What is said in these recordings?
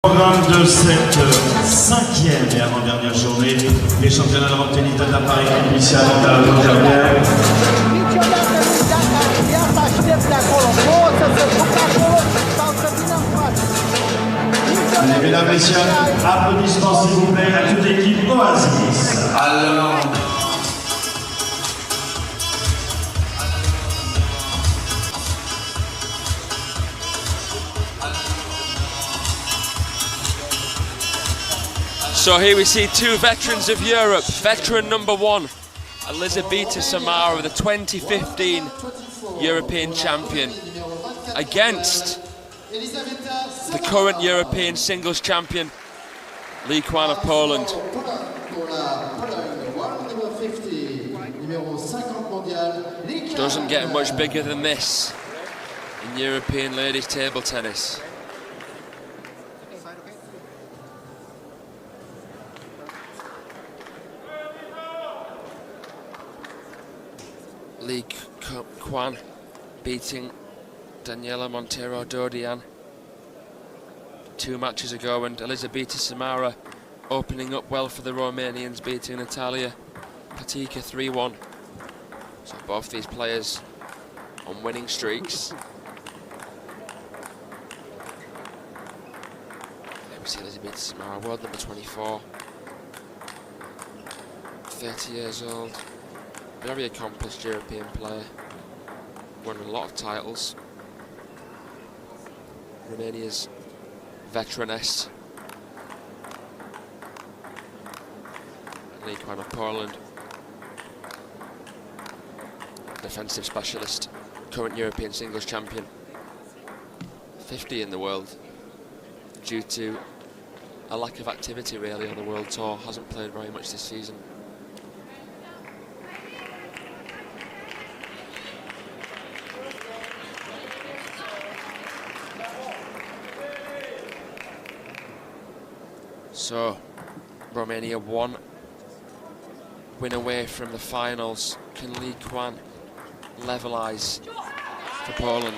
Programme de cette cinquième et avant-dernière journée des championnats de tennis de Paris initial à l'avant-dernière. Allez, mesdames, messieurs, applaudissements s'il vous plaît à toute l'équipe Oasis. Alors. So here we see two veterans of Europe. Veteran number one, Elizabeta Samara, the 2015 European champion, against the current European singles champion, Qian of Poland. Doesn't get much bigger than this in European ladies table tennis. Qian beating Daniela Montero Dodian 2 matches ago, and Elizabeta Samara opening up well for the Romanians, beating Natalia Patica 3-1. So both these players on winning streaks. There we see Elizabeta Samara, world number 24, 30 years old. Very accomplished European player, won a lot of titles. Romania's veteraness. Qian of Poland, defensive specialist, current European singles champion. 50 in the world, due to a lack of activity really on the world tour. Hasn't played very much this season. So, Romania 1 win away from the finals. Can Qian levelise for Poland?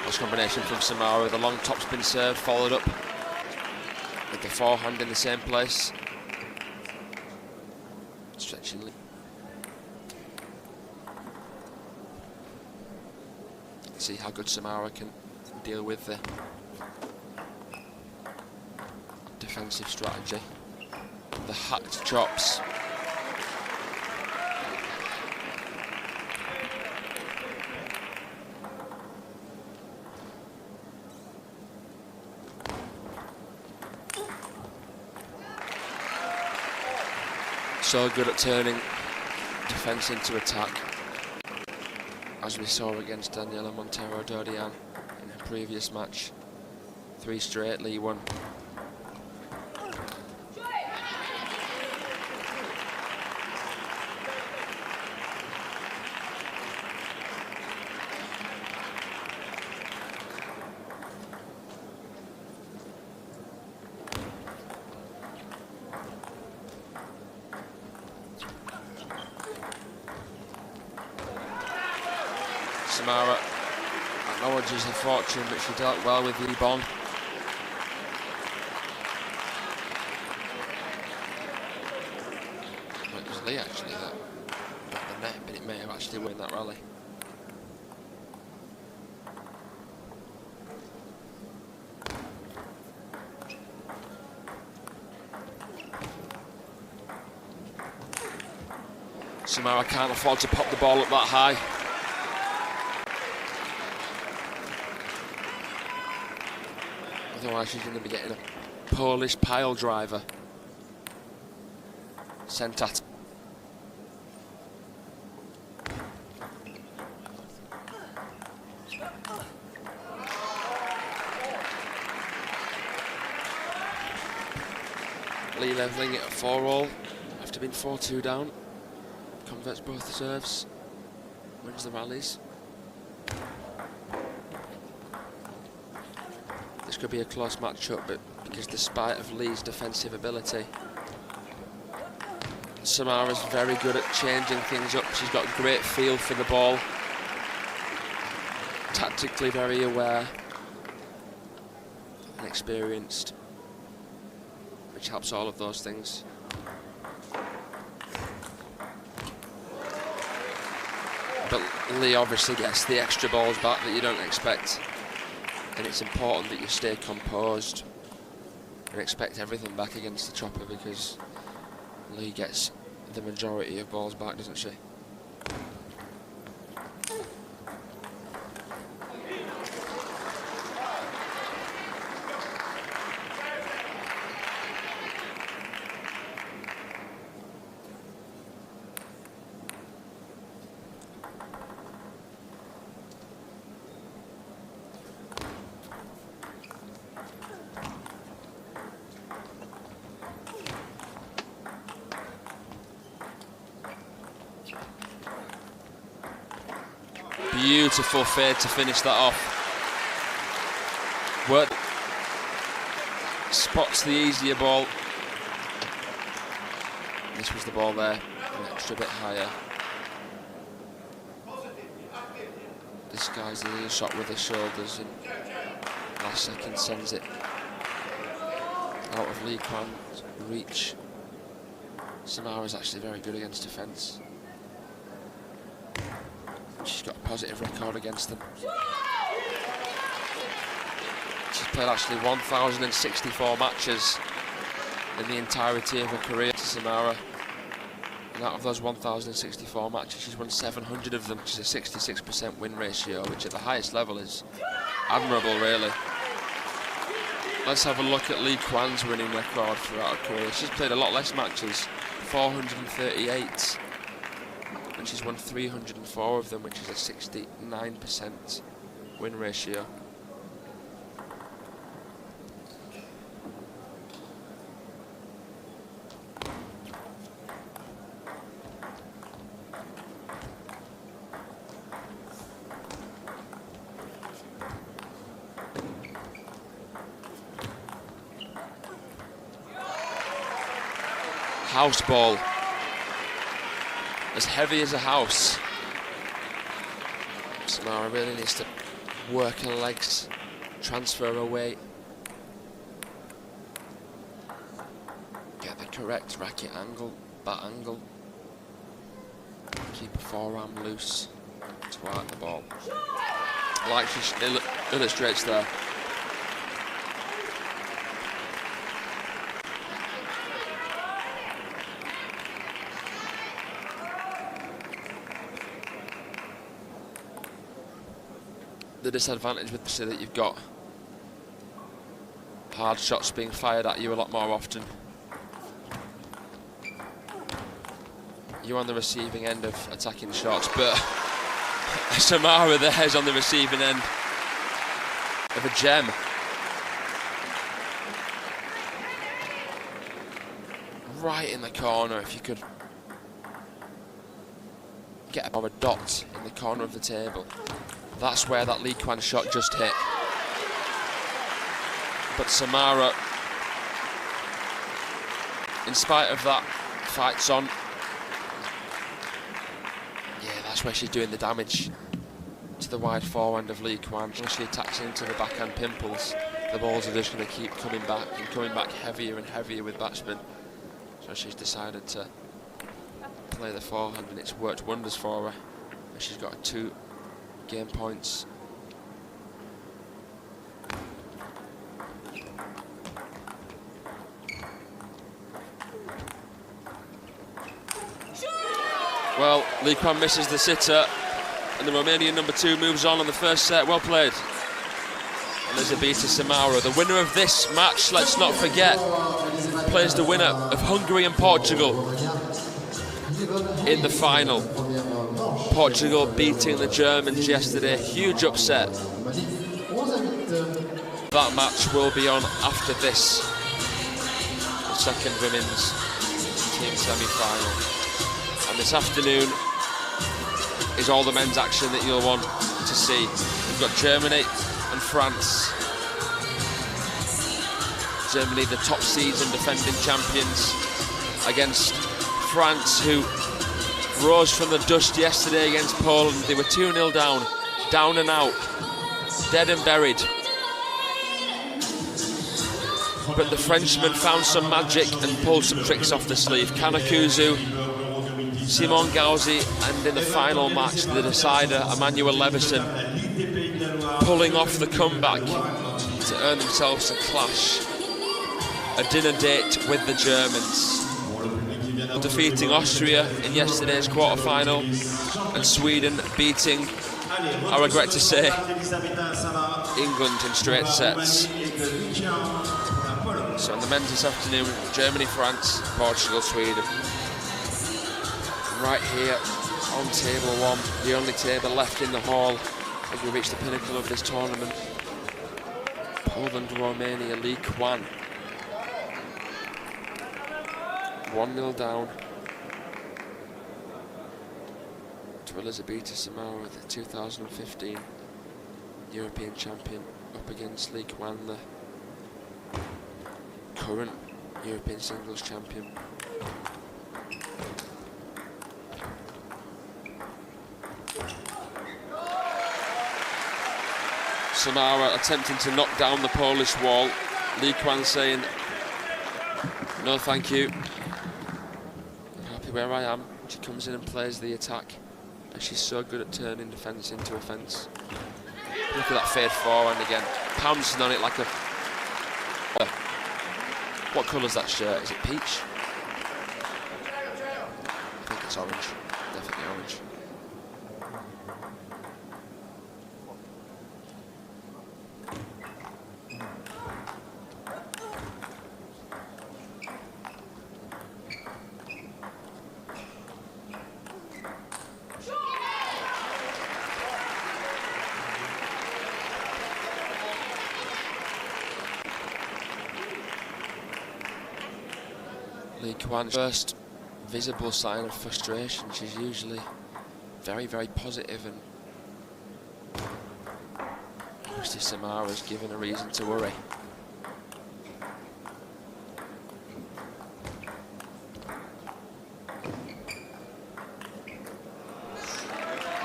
This combination from Samara, the long topspin serve followed up with the forehand in the same place. Stretching. See how good Samara can deal with the defensive strategy. The hacked chops. So good at turning defence into attack, as we saw against Daniela Montero Dodian in a previous match. 3 straight, Lee won. Samara acknowledges her fortune, but she dealt well with Lee Bon. Well, it was Lee actually that got the net, but it may have actually won that rally. Samara can't afford to pop the ball up that high. Otherwise she's going to be getting a Polish pile driver sent at. Lee levelling it at 4-all after being 4-2 down. Converts both serves, wins the rallies. this could be a close match-up, but because despite of Lee's defensive ability, Samara's very good at changing things up. She's got a great feel for the ball, tactically very aware and experienced, which helps all of those things. But Lee obviously gets the extra balls back that you don't expect, and it's important that you stay composed and expect everything back against the chopper, because Lee gets the majority of balls back, doesn't she? Beautiful fade to finish that off. Work. Spots the easier ball. This was the ball there, an extra bit higher. Disguises the shot with his shoulders, and last second sends it out of Lee Qian's reach. Samara's actually very good against defence. She's got a positive record against them. She's played actually 1,064 matches in the entirety of her career to Samara. And out of those 1,064 matches, she's won 700 of them, which is a 66% win ratio, which at the highest level is admirable, really. Let's have a look at Lee Qian's winning record throughout her career. She's played a lot less matches, 438. And she's won 304 of them, which is a 69% win ratio. House ball. As heavy as a house. Samara really needs to work her legs, transfer her weight, get the correct racket angle, bat angle, keep her forearm loose to work the ball. Like she illustrates there. The disadvantage with this is that you've got hard shots being fired at you a lot more often. You're on the receiving end of attacking shots, but Samara there is on the receiving end of a gem. Right in the corner. If you could get a dot in the corner of the table. That's where that Lee Qian shot just hit. But Samara, in spite of that, fights on. Yeah, that's where she's doing the damage to the wide forehand of Lee Qian. When she attacks into the backhand pimples, the balls are just going to keep coming back and coming back heavier and heavier with batsmen. So she's decided to play the forehand, and it's worked wonders for her. And she's got 2 game points. Well, Lee Qian misses the sitter, and the Romanian number 2 moves on the first set. Well played. Elizabeta Samara, the winner of this match, let's not forget, plays the winner of Hungary and Portugal in the final. Portugal beating the Germans yesterday, huge upset. That match will be on after this, the second women's team semi-final. And this afternoon is all the men's action that you'll want to see. We've got Germany and France Germany, the top seeds and defending champions, against France, who rose from the dust yesterday against Poland. They were 2-0 down and out, dead and buried. But the Frenchmen found some magic and pulled some tricks off the sleeve. Kanakuzu, Simon Gauzy, and in the final match, the decider, Emmanuel Levison, pulling off the comeback to earn themselves a clash, a dinner date with the Germans. Defeating Austria in yesterday's quarter-final, and Sweden beating, I regret to say, England in straight sets. So on the men's this afternoon, Germany, France, Portugal, Sweden. Right here on table one, the only table left in the hall as we reach the pinnacle of this tournament. Poland, Romania, Qian. 1-0 down to Elizabeta Samara, the 2015 European champion, up against Qian, the current European singles champion. Samara attempting to knock down the Polish wall. Qian saying, no thank you, I'm happy where I am. She comes in and plays the attack, and she's so good at turning defence into offence. Look at that fade forehand again, pouncing on it like a... What colour's that shirt? Is it peach? I think it's orange, definitely orange. Qian's first visible sign of frustration. She's usually very, very positive, and obviously Samara's given a reason to worry.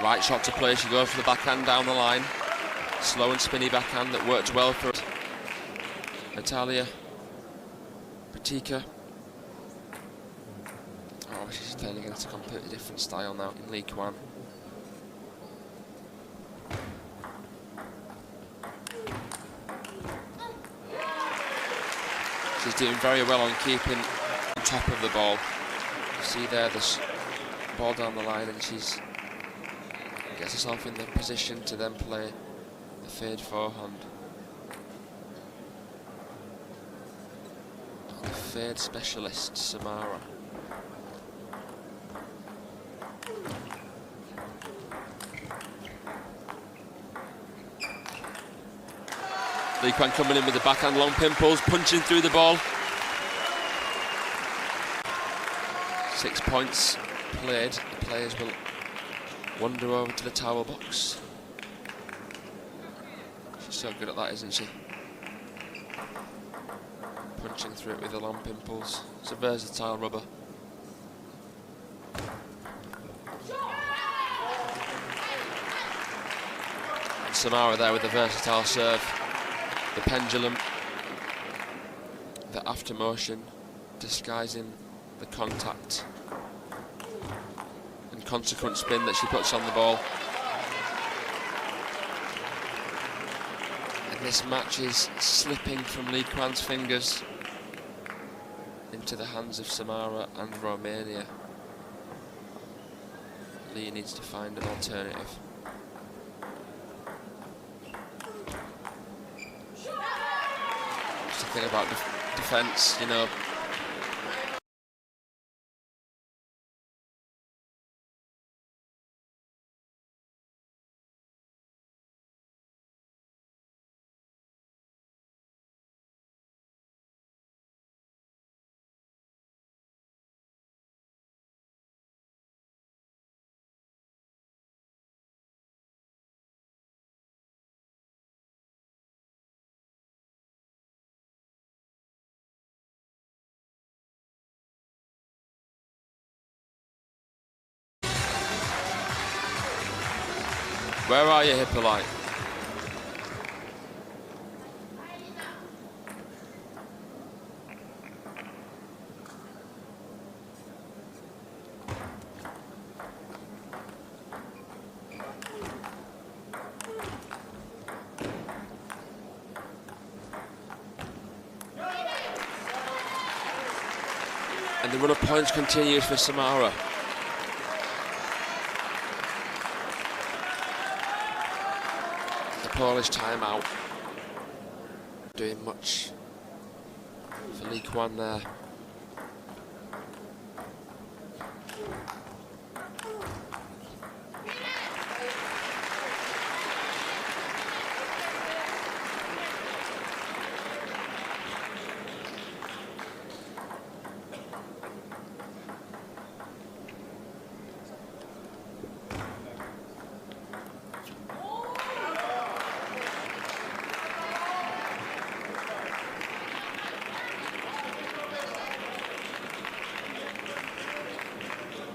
Right shot to play, she goes for the backhand down the line. Slow and spinny backhand that worked well for Natalia Pratica. She's playing against a completely different style now in Qian. She's doing very well on keeping on top of the ball. You see there this ball down the line, and she's gets herself in the position to then play the fade forehand. The fade specialist, Samara. Qian coming in with the backhand long pimples, punching through the ball. 6 points played. The players will wander over to the towel box. She's so good at that, isn't she? Punching through it with the long pimples. It's a versatile rubber. And Samara there with a versatile serve. The pendulum, the after motion, disguising the contact and consequent spin that she puts on the ball. And this match is slipping from Qian's fingers into the hands of Samara and Romania. Lee needs to find an alternative. Just the thing about defence, you know, Where are you, Hippolyte? And the run of points continues for Samara. The Polish timeout doing much for Qian there.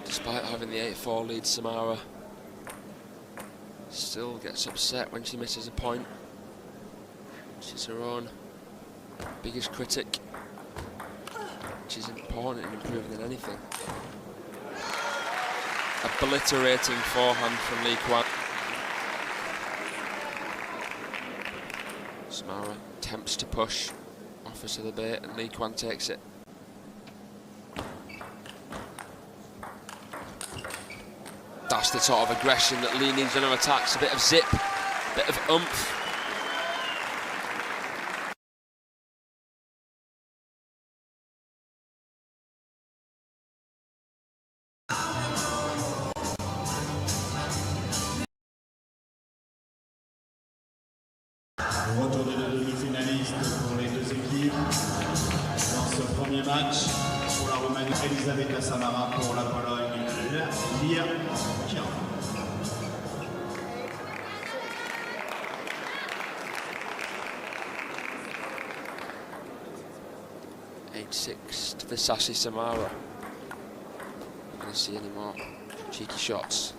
Despite having the 8-4 lead, Samara still gets upset when she misses a point. She's her own biggest critic. She's important in improving than anything. Obliterating forehand from Qian. Samara attempts to push, offers to the bait, and Qian takes it. That's the sort of aggression that Lee needs on her attacks. A bit of zip, a bit of oomph. Retour des deux demi-finalistes pour les deux équipes. Dans ce premier match, pour la Roumanie, Elizabeta Samara, pour la Pologne, Qian. 8-6 to the sassy Samara. Not going to see any more cheeky shots.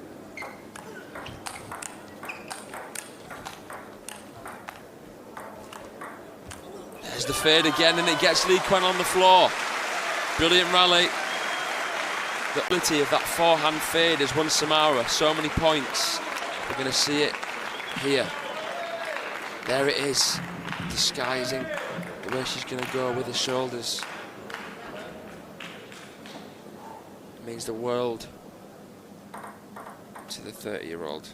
There's the fade again, and it gets Qian on the floor. Brilliant rally. The ability of that forehand fade has won Samara so many points. We're going to see it here. There it is, disguising the way she's going to go with the shoulders. It means the world to the 30-year-old.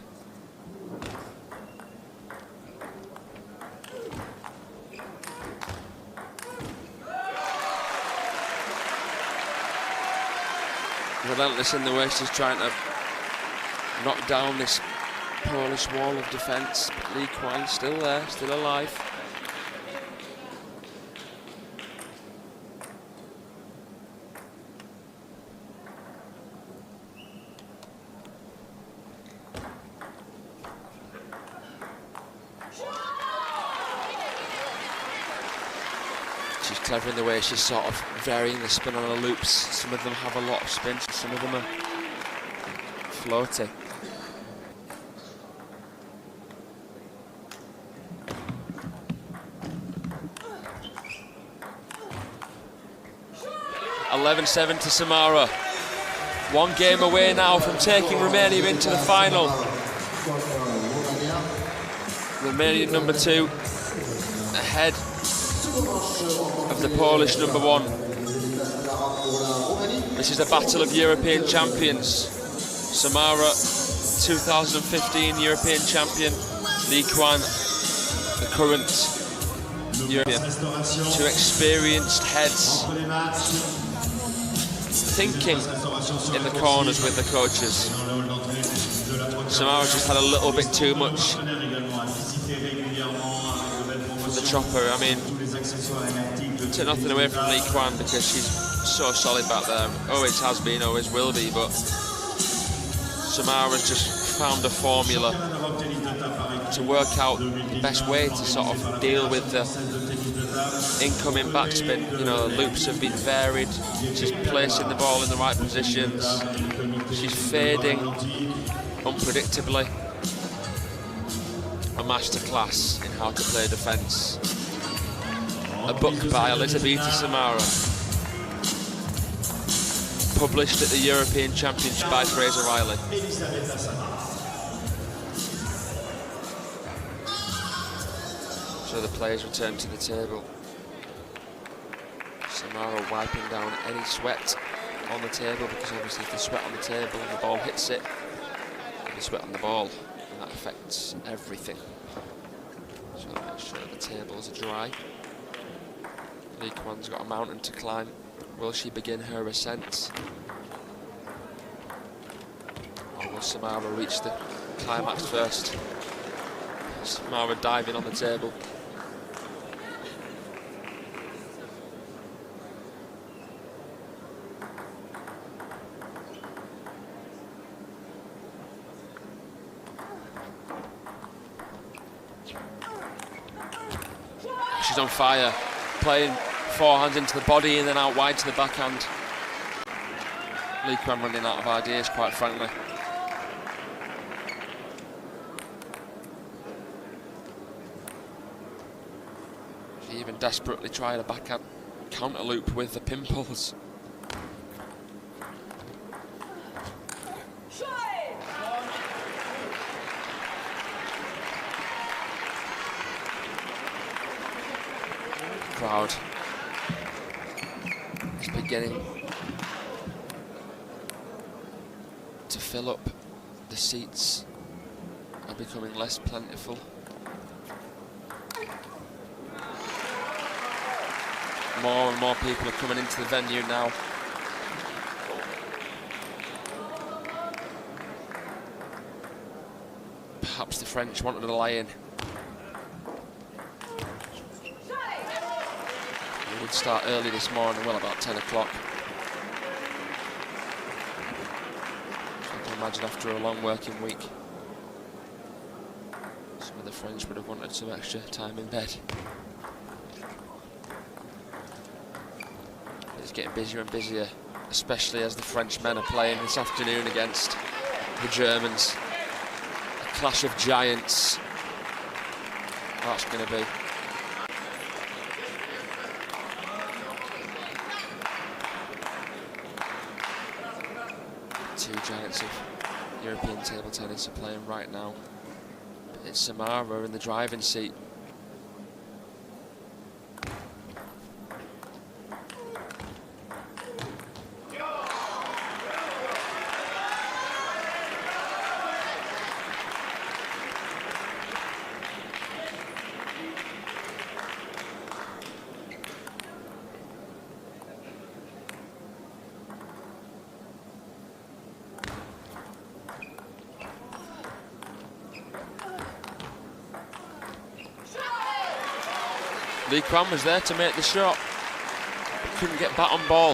Relentless in the way she's trying to knock down this Polish wall of defence, but Qian still there, still alive. She's clever in the way she's sort of varying the spin on her loops. Some of them have a lot of spin, some of them are floaty. (11-7) to Samara. One game away now from taking Romania into the final. Romania number 2 ahead of the Polish number 1. This is a battle of European champions. Samara, 2015 European champion. Qian, the current European. Two experienced heads thinking in the corners with the coaches. Samara just had a little bit too much for the chopper. I mean, take nothing away from Qian because she's so solid back there. Always has been, always will be, but Samara's just found a formula to work out the best way to sort of deal with the incoming backspin. You know, the loops have been varied. She's placing the ball in the right positions. She's fading unpredictably. a masterclass in how to play defence. A book by Elizabeta Samara, published at the European Championship by Fraser Riley. Elizabeta Samara. So the players return to the table. Samara wiping down any sweat on the table, because obviously if there's sweat on the table and the ball hits it, there'll be sweat on the ball, and that affects everything. So make sure the tables are dry. Qian's got a mountain to climb. Will she begin her ascent? Or will Samara reach the climax first? Samara diving on the table. She's on fire, playing forehand into the body and then out wide to the backhand. Qian running out of ideas, quite frankly. She even desperately tried a backhand counter loop with the pimples. Crowd is beginning to fill up. The seats are becoming less plentiful. More and more people are coming into the venue now. Perhaps the French wanted to lie in. We did start early this morning, well, about 10 o'clock. I can imagine after a long working week, some of the French would have wanted some extra time in bed. It's getting busier and busier, especially as the French men are playing this afternoon against the Germans. A clash of giants. That's going to be. Two giants of European table tennis are playing right now. It's Samara in the driving seat. Qian was there to make the shot, but couldn't get back on ball.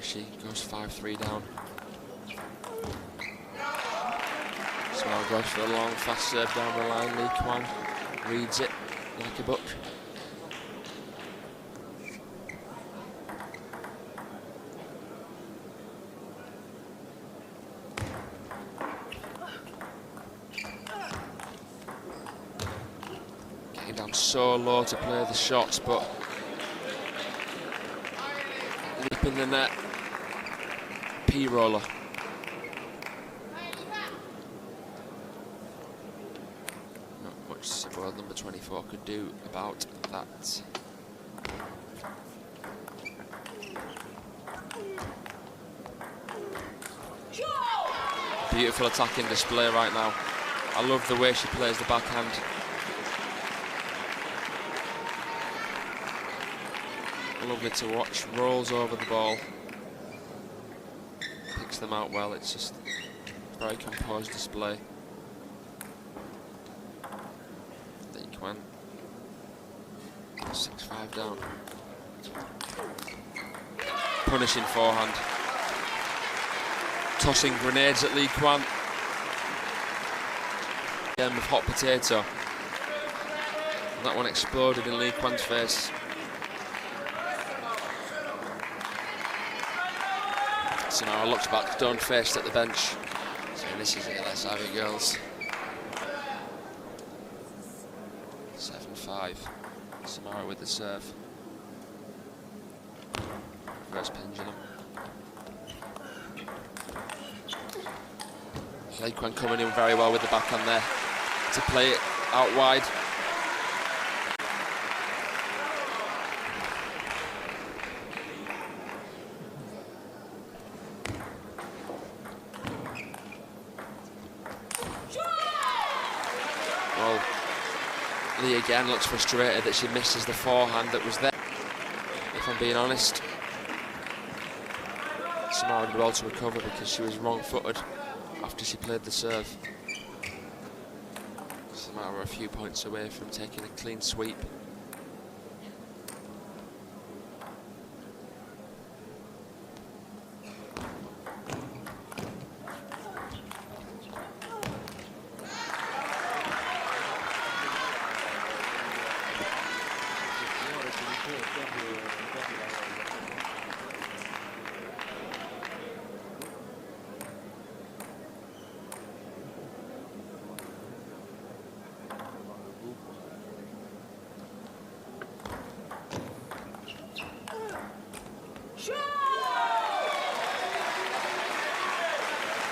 She goes 5-3 down. Samara goes for a long, fast serve down the line. Qian reads it like a book. Down so low to play the shots, but deep in the net. P-roller. Not much world number 24 could do about that. Beautiful attacking display right now. I love the way she plays the backhand. Lovely to watch, rolls over the ball, picks them out well. It's just a very composed display. Qian 6-5 down. Punishing forehand. Tossing grenades at Qian. Again with hot potato. And that one exploded in Qian's face. Samara looks back, stone-faced at the bench. So this is it, let's have it, girls. 7-5. Samara with the serve. Reverse pendulum. Qian coming in very well with the backhand there to play it out wide. Well, Lee again looks frustrated that she misses the forehand that was there, if I'm being honest. Samara did well to recover because she was wrong-footed after she played the serve. Samara a few points away from taking a clean sweep.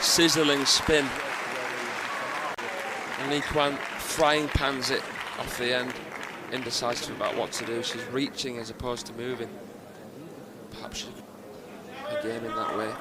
Sizzling spin. And Qian frying pans it off the end, indecisive about what to do. She's reaching as opposed to moving. Perhaps she could play a game in that way.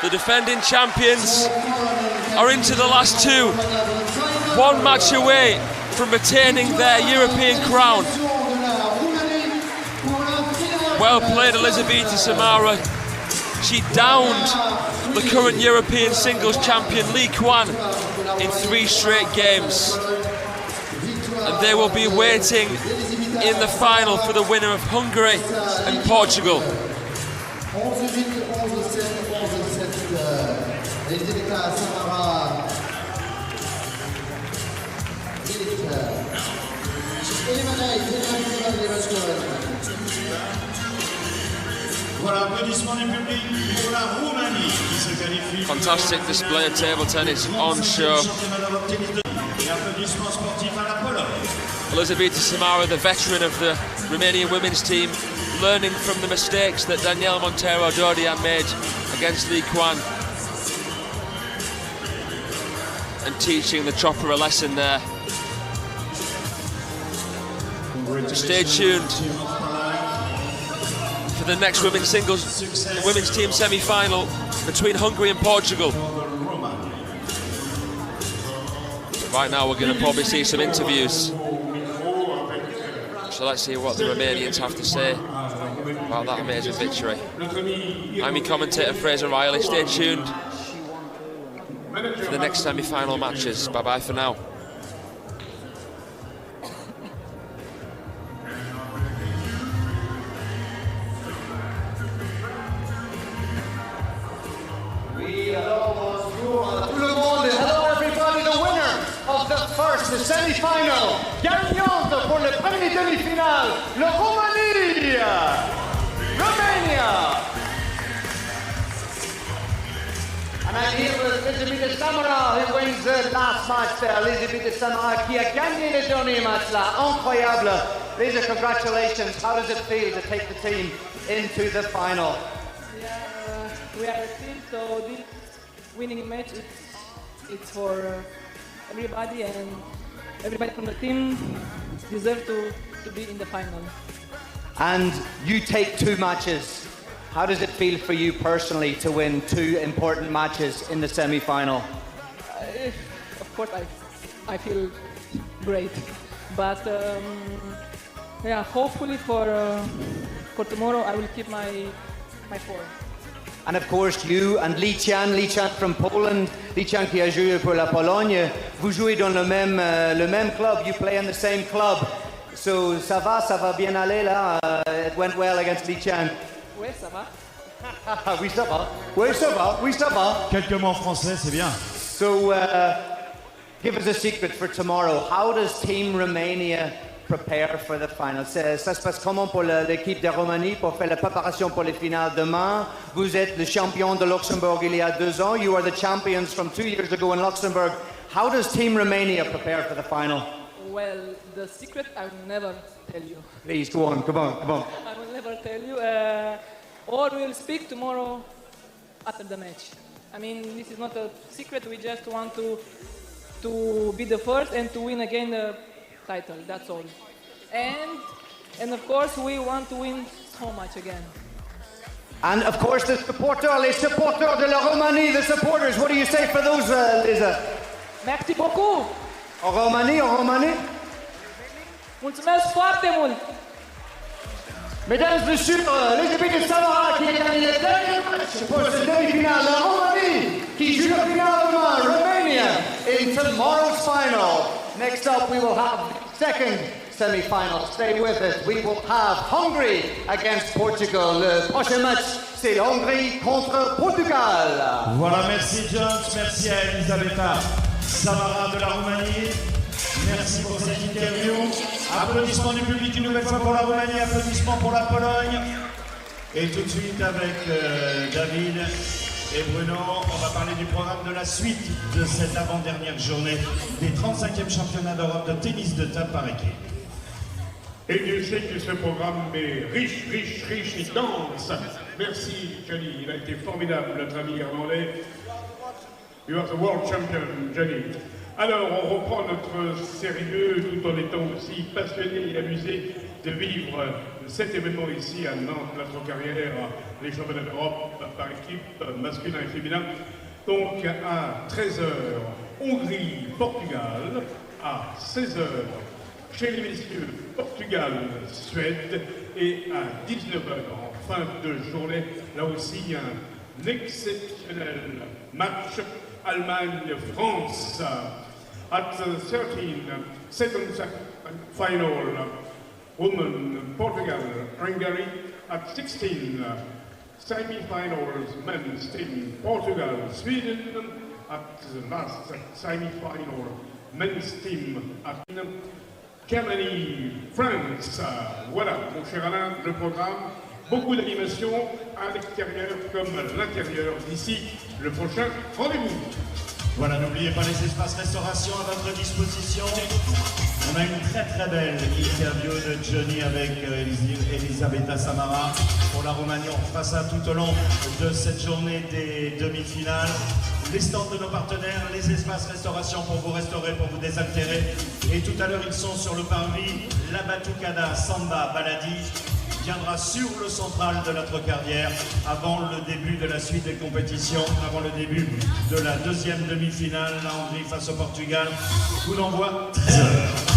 The defending champions are into the last two. One match away from retaining their European crown. Well played, Elizabeta Samara. She downed the current European singles champion Qian in 3 straight games. And they will be waiting in the final for the winner of Hungary and Portugal. Elizabeta Samara, Voilà, applaudissements du public pour la Roumanie qui se qualifie. Fantastic display of table tennis on show. Applaudissements sportifs à la Pologne. Elizabeta Samara, the veteran of the Romanian women's team, learning from the mistakes that Daniela Montero Dorian made against Qian. And teaching the chopper a lesson there. Stay tuned for the next women's team semi-final between Hungary and Portugal. Right now we're going to probably see some interviews. So let's see what the Romanians have to say about that amazing victory. I'm your commentator Fraser Riley. Stay tuned for the next semi-final matches. Bye-bye for now. Hello everybody, the winner of the first semi-final, gagnante pour le premier demi-finale, le Romania. And I'm here with Elizabeta Samara, who wins the last match there. Elizabeta Samara qui a gagné le dernier match là. Incroyable. Lisa, congratulations. How does it feel to take the team into the final? Yeah, we are a team, so this winning match it's for everybody, and everybody from the team deserves to be in the final. And you take 2 matches. How does it feel for you personally to win 2 important matches in the semi-final? Of course, I feel great, but yeah, hopefully for tomorrow I will keep my form. And of course, you and Qian from Poland, Qian qui a joué pour la Pologne, vous jouez dans le même club, you play in the same club. So, ça va bien aller là. It went well against Qian. Oui, ça va. Oui, ça va. Oui, ça va. Quelques mots en français, c'est bien. So, give us a secret for tomorrow. How does Team Romania prepare for the final? Ça se passe comment pour l'équipe de Roumanie pour faire la préparation pour les finales demain? Vous êtes le champion de Luxembourg il y a 2 ans. You are the champions from 2 years ago in Luxembourg. How does Team Romania prepare for the final? Well, the secret I will never tell you. Please, go on, come on. I will never tell you. Or we'll speak tomorrow after the match. I mean, this is not a secret. We just want to be the first and to win again the title. That's all. And of course, we want to win so much again. And of course, les supporters de la Roumanie, the supporters. What do you say for those, Liza? Merci beaucoup. En Roumanie. Mulțumesc foarte mult. Mesdames et messieurs, Elizabeta Samara qui a gagné le dernier match pour cette demi-finale, la Roumanie qui joue la finale demain, Romania, in tomorrow's final. Next up, we will have the second semi-final. Stay with us. We will have Hungary against Portugal. Le prochain match, c'est la Hongrie contre Portugal. Voilà, merci Jones, merci à Elizabeta Samara de la Roumanie. Merci pour cette interview. Applaudissements du public une nouvelle fois pour la Roumanie, applaudissements pour la Pologne. Et tout de suite avec David et Bruno, on va parler du programme de la suite de cette avant-dernière journée des 35e championnats d'Europe de tennis de table par équipe. Et Dieu sait que ce programme est riche et dense. Merci Johnny, il a été formidable notre ami irlandais. You are the world champion, Johnny. Alors, on reprend notre sérieux tout en étant aussi passionné et amusé de vivre cet événement ici à Nantes, notre carrière, les championnats d'Europe par équipe, masculin et féminin. Donc à 13h, Hongrie, Portugal, à 16h, chez les messieurs, Portugal, Suède, et à 19h, en fin de journée, là aussi un exceptionnel match, Allemagne-France. At 13, second final, women, Portugal, Hungary. At 16, semi-finals, men's team, Portugal, Sweden. At the last semi-final, men's team, at Germany, France. Voilà, mon cher Alain, le programme. Beaucoup d'animation à l'extérieur comme à l'intérieur d'ici. Le prochain rendez-vous. Voilà, n'oubliez pas les espaces restauration à votre disposition. On a une très belle interview de Johnny avec Elizabeta Samara. Pour la Roumanie, on fera ça tout au long de cette journée des demi-finales. Les stands de nos partenaires, les espaces restauration pour vous restaurer, pour vous désaltérer. Et tout à l'heure, ils sont sur le parvis. La Batucada Samba Baladi viendra sur le central de notre carrière avant le début de la suite des compétitions, avant le début de la deuxième demi-finale, la Hongrie face au Portugal. Coup d'envoi 13h.